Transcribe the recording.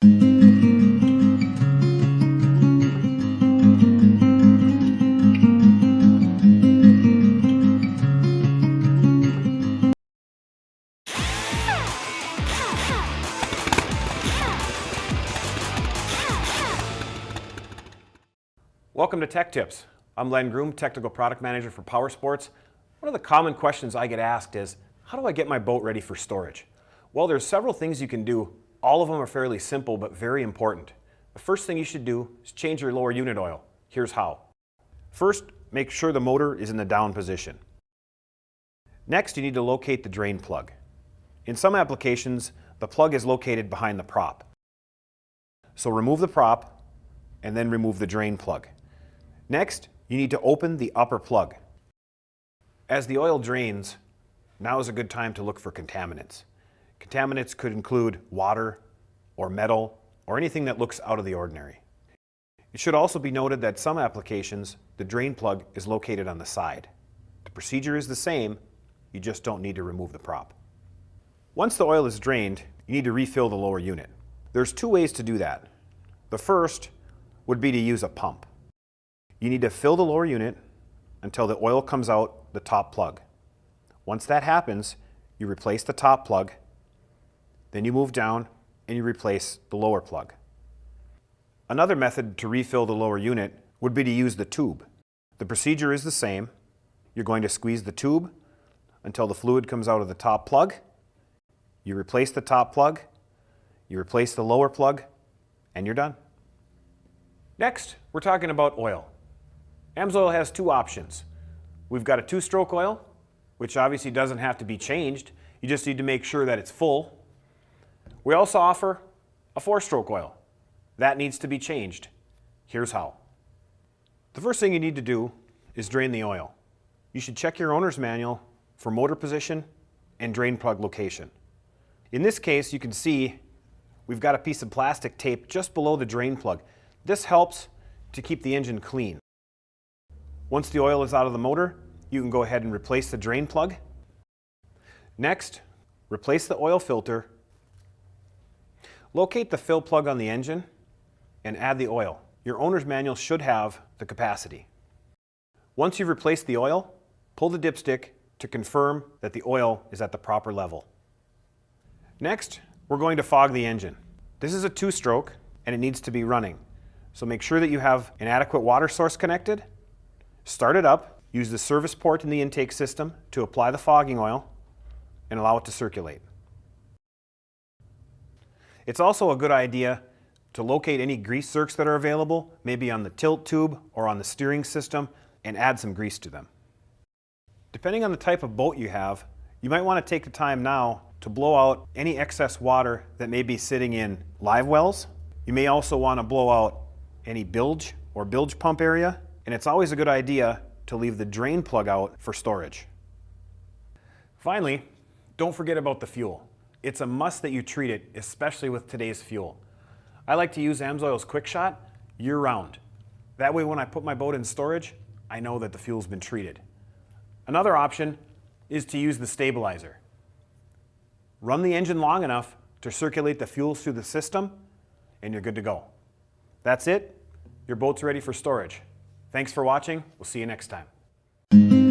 Welcome to Tech Tips. I'm Len Groom, Technical Product Manager for Powersports. One of the common questions I get asked is, how do I get my boat ready for storage? Well, there's several things you can do. All of them are fairly simple but very important. The first thing you should do is change your lower unit oil. Here's how. First, make sure the motor is in the down position. Next, you need to locate the drain plug. In some applications, the plug is located behind the prop. So remove the prop and then remove the drain plug. Next, you need to open the upper plug. As the oil drains, now is a good time to look for contaminants. Contaminants could include water or metal or anything that looks out of the ordinary. It should also be noted that some applications, the drain plug is located on the side. The procedure is the same, you just don't need to remove the prop. Once the oil is drained, you need to refill the lower unit. There's two ways to do that. The first would be to use a pump. You need to fill the lower unit until the oil comes out the top plug. Once that happens, you replace the top plug, then you move down and you replace the lower plug. Another method to refill the lower unit would be to use the tube. The procedure is the same. You're going to squeeze the tube until the fluid comes out of the top plug. You replace the top plug, you replace the lower plug, and you're done. Next, we're talking about oil. AMSOIL has two options. We've got a two-stroke oil, which obviously doesn't have to be changed. You just need to make sure that it's full. We also offer a four-stroke oil. That needs to be changed. Here's how. The first thing you need to do is drain the oil. You should check your owner's manual for motor position and drain plug location. In this case, you can see we've got a piece of plastic tape just below the drain plug. This helps to keep the engine clean. Once the oil is out of the motor, you can go ahead and replace the drain plug. Next, replace the oil filter. Locate the fill plug on the engine and add the oil. Your owner's manual should have the capacity. Once you've replaced the oil, pull the dipstick to confirm that the oil is at the proper level. Next, we're going to fog the engine. This is a two-stroke and it needs to be running. So make sure that you have an adequate water source connected. Start it up, use the service port in the intake system to apply the fogging oil and allow it to circulate. It's also a good idea to locate any grease zerks that are available, maybe on the tilt tube or on the steering system, and add some grease to them. Depending on the type of boat you have, you might want to take the time now to blow out any excess water that may be sitting in live wells. You may also want to blow out any bilge or bilge pump area, and it's always a good idea to leave the drain plug out for storage. Finally, don't forget about the fuel. It's a must that you treat it, especially with today's fuel. I like to use AMSOIL's QuickShot year-round. That way when I put my boat in storage, I know that the fuel's been treated. Another option is to use the stabilizer. Run the engine long enough to circulate the fuel through the system, and you're good to go. That's it. Your boat's ready for storage. Thanks for watching. We'll see you next time.